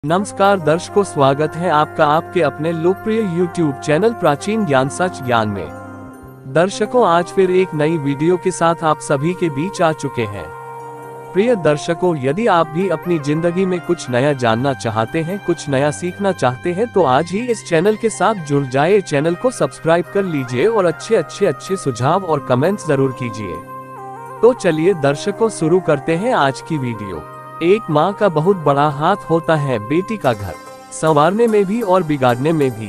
नमस्कार दर्शकों, स्वागत है आपका आपके अपने लोकप्रिय YouTube चैनल प्राचीन ज्ञान सच ज्ञान में। दर्शकों, आज फिर एक नई वीडियो के साथ आप सभी के बीच आ चुके हैं। प्रिय दर्शकों, यदि आप भी अपनी जिंदगी में कुछ नया जानना चाहते हैं, कुछ नया सीखना चाहते हैं तो आज ही इस चैनल के साथ जुड़ जाए। चैनल को सब्सक्राइब कर लीजिए और अच्छे सुझाव और कमेंट्स जरूर कीजिए। तो चलिए दर्शकों, शुरू करते हैं आज की वीडियो। एक माँ का बहुत बड़ा हाथ होता है बेटी का घर संवारने में भी और बिगाड़ने में भी।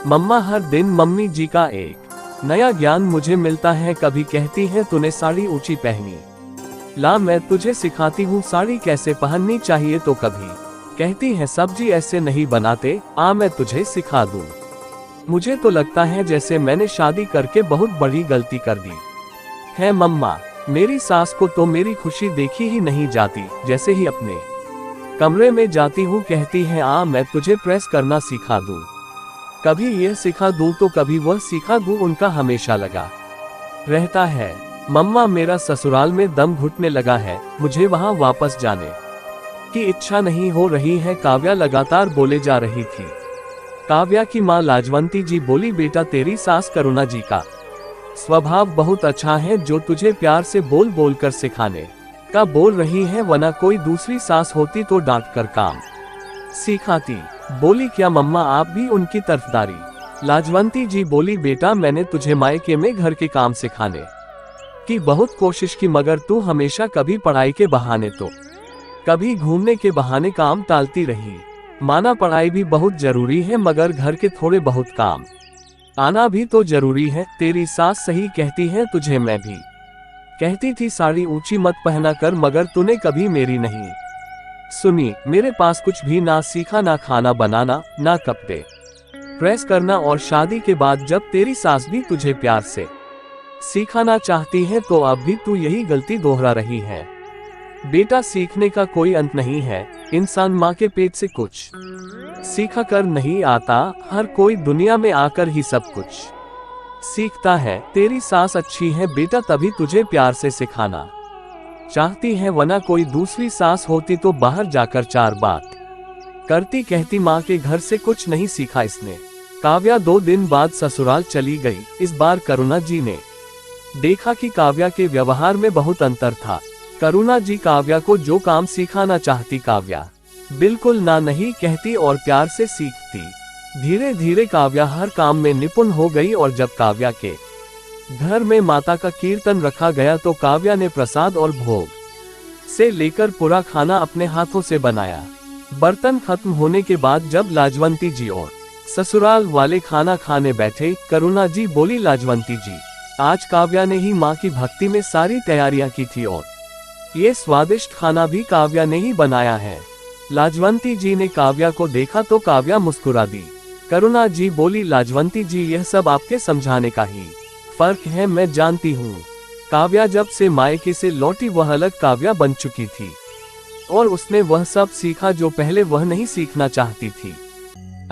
मम्मा, हर दिन मम्मी जी का एक नया ज्ञान मुझे मिलता है। कभी कहती है तूने साड़ी ऊंची पहनी, ला मैं तुझे सिखाती हूँ साड़ी कैसे पहननी चाहिए। तो कभी कहती है सब्जी ऐसे नहीं बनाते, आ मैं तुझे सिखा दूँ। मुझे तो लगता है जैसे मैंने शादी करके बहुत बड़ी गलती कर दी है मम्मा। मेरी सास को तो मेरी खुशी देखी ही नहीं जाती। जैसे ही अपने कमरे में जाती हूँ कहती है आ मैं तुझे प्रेस करना सिखा दूँ। कभी यह सिखा दूँ तो कभी वह सिखा दूँ। उनका हमेशा लगा रहता है मम्मा मेरा ससुराल में दम घुटने लगा है, मुझे वहाँ वापस जाने की इच्छा नहीं हो रही है। काव्या लगातार बोले जा रही थी। काव्या की माँ लाजवंती जी बोली, बेटा तेरी सास करुणा जी का स्वभाव बहुत अच्छा है जो तुझे प्यार से बोल बोल कर सिखाने का बोल रही है, वरना कोई दूसरी सास होती तो डांट कर काम सिखाती। बोली क्या मम्मा आप भी उनकी तरफदारी। लाजवंती जी बोली, बेटा मैंने तुझे मायके में घर के काम सिखाने की बहुत कोशिश की, मगर तू हमेशा कभी पढ़ाई के बहाने तो कभी घूमने के बहाने काम टालती रही। माना पढ़ाई भी बहुत जरूरी है, मगर घर के थोड़े बहुत काम आना भी तो जरूरी है। तेरी सास सही कहती है, तुझे मैं भी कहती थी साड़ी ऊंची मत पहना कर, मगर तूने कभी मेरी नहीं सुनी। मेरे पास कुछ भी ना सीखा, ना खाना बनाना, ना कपड़े प्रेस करना। और शादी के बाद जब तेरी सास भी तुझे प्यार से सिखाना चाहती है तो अब भी तू यही गलती दोहरा रही है। बेटा सीखने का कोई अंत नहीं है, इंसान माँ के पेट से कुछ सीखा कर नहीं आता, हर कोई दुनिया में आकर ही सब कुछ सीखता है। तेरी सास अच्छी है बेटा, तभी तुझे प्यार से सिखाना चाहती है, वरना कोई दूसरी सास होती तो बाहर जाकर चार बात करती। कहती माँ के घर से कुछ नहीं सीखा इसने। काव्या 2 दिन बाद ससुराल चली गई। इस बार करुणा जी ने देखा कि काव्या के व्यवहार में बहुत अंतर था। करुणा जी काव्या को जो काम सिखाना चाहती काव्या बिल्कुल ना नहीं कहती और प्यार से सीखती। धीरे धीरे काव्या हर काम में निपुण हो गई और जब काव्या के घर में माता का कीर्तन रखा गया तो काव्या ने प्रसाद और भोग से लेकर पूरा खाना अपने हाथों से बनाया। बर्तन खत्म होने के बाद जब लाजवंती जी और ससुराल वाले खाना खाने बैठे, करुणा जी बोली, लाजवंती जी आज काव्या ने ही माँ की भक्ति में सारी तैयारियां की थी और ये स्वादिष्ट खाना भी काव्या ने ही बनाया है। लाजवंती जी ने काव्या को देखा तो काव्या मुस्कुरा दी। करुणा जी बोली, लाजवंती जी यह सब आपके समझाने का ही फर्क है, मैं जानती हूँ। काव्या जब से मायके से लौटी वह अलग काव्या बन चुकी थी और उसने वह सब सीखा जो पहले वह नहीं सीखना चाहती थी।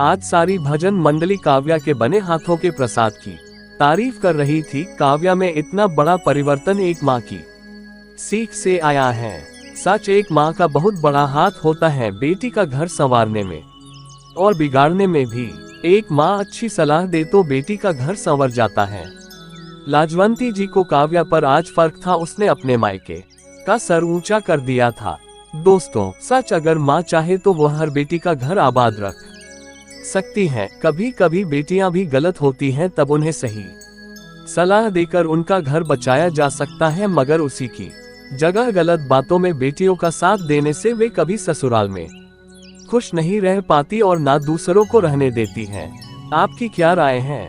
आज सारी भजन मंडली काव्या के बने हाथों के प्रसाद की तारीफ कर रही थी। काव्या में इतना बड़ा परिवर्तन एक माँ की सीख से आया है। सच, एक माँ का बहुत बड़ा हाथ होता है बेटी का घर संवारने में और बिगाड़ने में भी। एक माँ अच्छी सलाह दे तो बेटी का घर संवर जाता है। लाजवंती जी को काव्या पर आज फर्क था, उसने अपने मायके का सर ऊंचा कर दिया था। दोस्तों, सच अगर माँ चाहे तो वह हर बेटी का घर आबाद रख सकती है। कभी कभी बेटियां भी गलत होती हैं, तब उन्हें सही सलाह देकर उनका घर बचाया जा सकता है, मगर उसी की जगह गलत बातों में बेटियों का साथ देने से वे कभी ससुराल में खुश नहीं रह पाती और ना दूसरों को रहने देती हैं। आपकी क्या राय है?